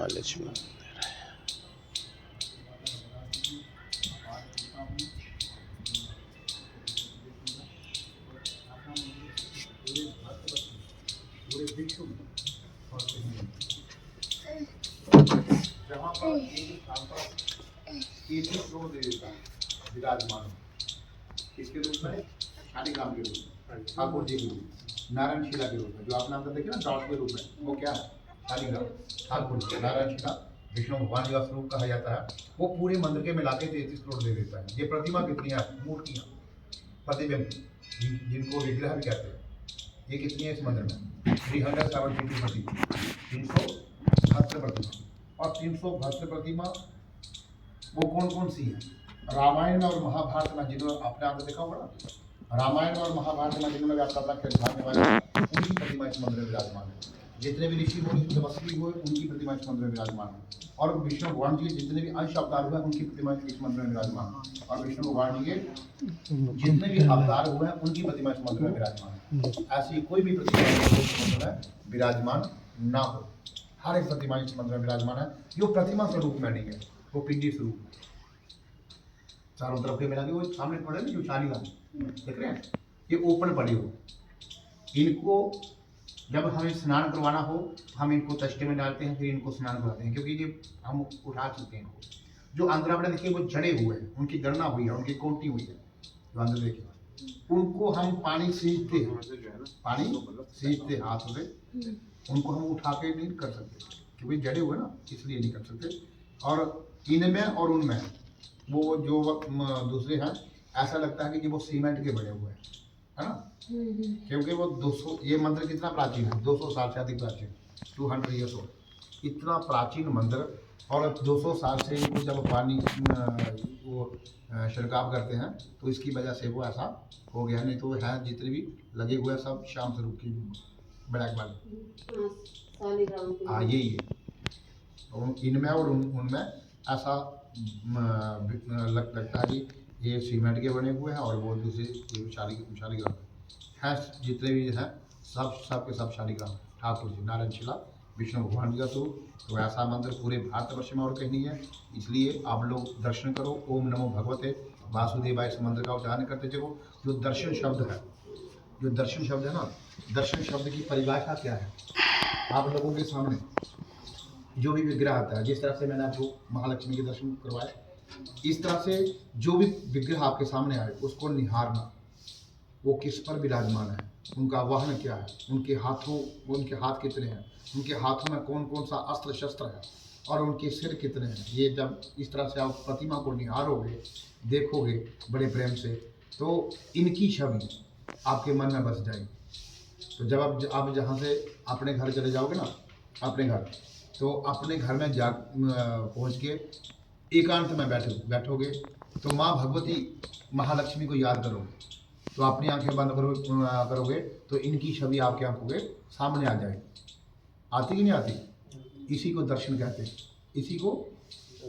महालक्ष्मी जहाँ पर एक स्थान पर 33 करोड़ देवता विराजमान किसके रूप में? शालिग्राम के रूप में, ठाकुर जी के रूप में, नारायण शिला के रूप में। जो आपने अंदर देखे ना डॉट के रूप में, वो क्या है? शालिग्राम, ठाकुर नारायण शिला विष्णु भगवान जी का स्वरूप कहा जाता है। वो पूरे मंदिर के मिला के 33 करोड़ दे देता है। ये प्रतिमा कितनी है? मूर्तियाँ, प्रतिबिंब, जिनको विग्रह भी कहते हैं, ये कितनी है इस मंदिर में? 372 प्रतिमा, 372 प्रतिमा। और 372 प्रतिमा वो कौन कौन सी है? रामायण और महाभारत में जिन्होंने आपने आगे देखा होगा ना, रामायण और महाभारत में जिन्होंने व्याख्या करने वाले उनकी प्रतिमा इस मंदिर में विराजमान है। जितने भी ऋषि हुए, तपस्वी हुए, उनकी प्रतिमा इस मंदिर में विराजमान है। और विष्णु भगवान जी के जितने भी अंश अवतार हुए उनकी प्रतिमा इस मंदिर में विराजमान है। और विष्णु भगवान जी के जितने भी अवतार हुए हैं उनकी प्रतिमा इस मंदिर में विराजमान है। ऐसी कोई भी प्रतिमा इस मंदिर में विराजमान ना हो। हर एक प्रतिमा इस मंदिर में विराजमान है। जो प्रतिमा स्वरूप में नहीं है, वो पिंडी स्वरूप है। चारों तरफ के मिला के वो सामने पड़े ना जो शालिग्राम देख रहे हैं, ये ओपन पड़ी हो। इनको जब हमें स्नान करवाना हो हम इनको तश्ते में डालते हैं, फिर इनको स्नान करवाते हैं, क्योंकि ये हम उठा चुके हैं इनको। जो अंदर आपने देखिए वो जड़े हुए हैं, उनकी गणना हुई है, उनकी कोटी हुई है। जो अंदर देखिए उनको हम पानी सींचते हैं, पानी सींचते हाथ से, उनको हम उठा के नहीं कर सकते क्योंकि जड़े हुए ना, इसलिए नहीं कर सकते। और इनमें और उनमें वो जो दूसरे हैं, ऐसा लगता है कि वो सीमेंट के बने हुए हैं, है ना? क्योंकि वो 200, ये मंदिर कितना प्राचीन है? 200 साल से अधिक प्राचीन, 200 ईयर्स ओल्ड। इतना प्राचीन मंदिर, और 200 साल से इनको जब पानी वो छिड़काव करते हैं तो इसकी वजह से वो ऐसा हो गया। नहीं तो है जितने भी लगे हुए हैं सब श्याम स्वरूप की ब्लैक वाले, हाँ यही है। इनमें और उनमें ऐसा लगता है कि ये सीमेंट के बने हुए हैं और वो दूसरे शालिग्राम हैं। जितने भी हैं सब के सब शालिग्राम, ठाकुर जी, नारायण शिला, विष्णु भगवान जी का स्वरूप। तो ऐसा मंदिर पूरे भारतवर्ष में और कहीं नहीं है। इसलिए आप लोग दर्शन करो। ओम नमो भगवते वासुदेवाय इस मंदिर का उच्चारण करते चलो। जो दर्शन शब्द है, जो दर्शन शब्द है ना, दर्शन शब्द की परिभाषा क्या है? आप लोगों के सामने जो भी विग्रह आता है, जिस तरह से मैंने आपको महालक्ष्मी के दर्शन करवाए, इस तरह से जो भी विग्रह आपके सामने आए उसको निहारना। वो किस पर विराजमान है, उनका वाहन क्या है, उनके हाथ कितने हैं, उनके हाथों में कौन कौन सा अस्त्र शस्त्र है, और उनके सिर कितने हैं। ये जब इस तरह से आप प्रतिमा को निहारोगे, देखोगे बड़े प्रेम से, तो इनकी छवि आपके मन में बस जाएगी। तो जब आप जहाँ से अपने घर चले जाओगे ना, अपने घर, तो अपने घर में पहुँच के एकांत में बैठोगे तो माँ भगवती महालक्ष्मी को याद करोगे, तो अपनी आंखें बंद करोगे तो इनकी छवि आपकी आंखों के सामने आ जाएगी। आती कि नहीं आती? इसी को दर्शन कहते हैं, इसी को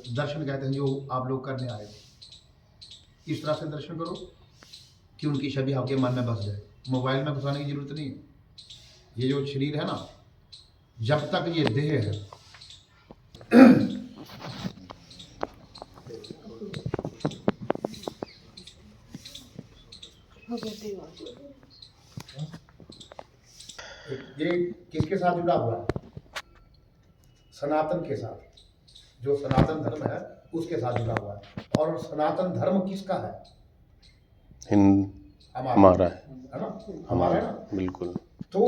दर्शन कहते हैं जो आप लोग करने आए थे। इस तरह से दर्शन करो कि उनकी छवि आपके मन में बस जाए। मोबाइल में घुसाने की जरूरत नहीं है। ये जो शरीर है ना, जब तक ये देह है, ये किसके साथ जुड़ा हुआ है? सनातन के साथ। जो सनातन धर्म है उसके साथ जुड़ा हुआ है। और सनातन धर्म किसका है? हमारा है ना, हमारा है ना, बिल्कुल। तो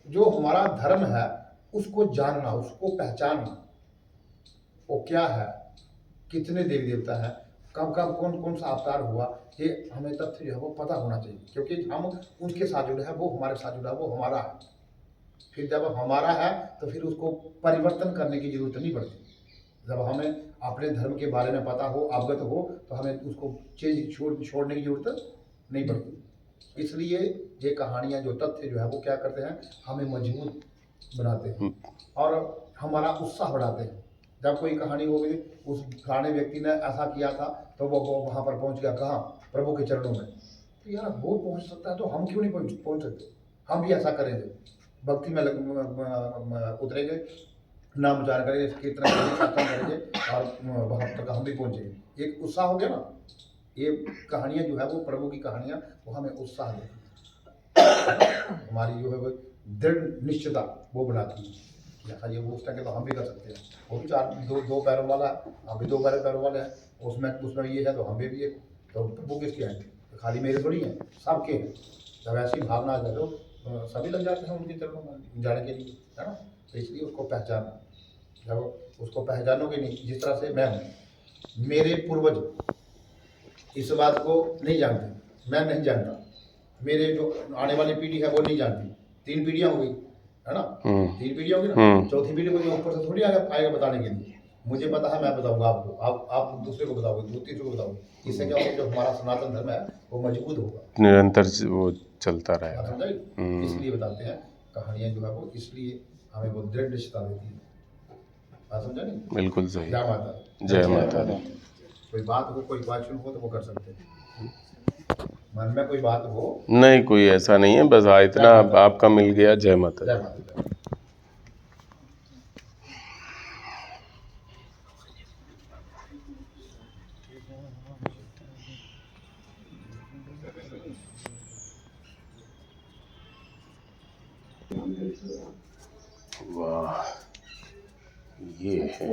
जो हमारा धर्म है उसको जानना, उसको पहचानना, वो क्या है, कितने देवी देवता है, कब कब कौन कौन सा अवतार हुआ, ये हमें तथ्य जो है वो पता होना चाहिए। क्योंकि हम उनके साथ जुड़े हैं, वो हमारे साथ जुड़ा है, वो हमारा है। फिर जब हमारा है तो फिर उसको परिवर्तन करने की जरूरत नहीं पड़ती। जब हमें अपने धर्म के बारे में पता हो, अवगत हो, तो हमें उसको छोड़ने की जरूरत नहीं पड़ती। इसलिए ये कहानियाँ, जो तथ्य जो है वो क्या करते हैं, हमें मजबूत बनाते हैं और हमारा उत्साह बढ़ाते हैं। जब कोई कहानी हो गई, उस फलाने व्यक्ति ने ऐसा किया था तो वो वहाँ पर पहुँच गया, कहाँ? प्रभु के चरणों में। तो यार वो पहुँच सकता है तो हम क्यों नहीं पहुँच सकते? हम भी ऐसा करेंगे, भक्ति में उतरेंगे, नाम उच्चारण करेंगे, कीर्तन करेंगे, कीर्तन करेंगे और वहाँ तक हम भी पहुँचेंगे। एक उत्साह हो गया ना, ये कहानियाँ जो है वो प्रभु की कहानियाँ वो हमें उत्साह देती है, हमारी जो है वो दृढ़ निश्चयता वो बनाती है कि हाँ ये वो सके तो हम भी कर सकते हैं। वो भी दो पैरों वाला है, हम भी दो पैरों वाले हैं, उसमें ये है तो हम भी है, तो प्रभु किसके हैं? तो खाली मेरे थोड़ी हैं, सबके हैं। जब ऐसी भावना आ जाए तो सभी लग जाते हैं उनके चरणों में जाने के लिए, है ना। तो इसलिए उसको पहचाना, जब उसको पहचानोगे नहीं, जिस तरह से मैं हूँ, मेरे पूर्वज इस बात को नहीं जानते, मैं नहीं जानता, मेरे जो आने वाली पीढ़ी है वो नहीं जानती। 3 पीढ़ियाँ हो गई, है ना। 3 पीढ़ियाँ होगी ना, चौथी पीढ़ी को जो ऊपर से थोड़ी आएगा बताने के लिए। मुझे पता है, मैं बताऊंगा आपको, आप दूसरे को बताओगे, तीसरे को बताओगे। इससे क्या होगा, जो हमारा सनातन धर्म है वो मजबूत होगा, निरंतर वो चलता रहेगा। समझाइए। इसलिए बताते हैं कहानियाँ जो है वो, इसलिए हमें वो दृढ़ निश्चयता देती है, बात समझा नहीं। बिल्कुल सही। जय माता, जय माता दी। कोई बात हो, कोई क्वेश्चन हो तो वो कर सकते हैं, मन में कोई बात हो। नहीं, कोई ऐसा नहीं है, बस इतना आपका मिल गया। जय माता दी। जय माता। वाह, ये है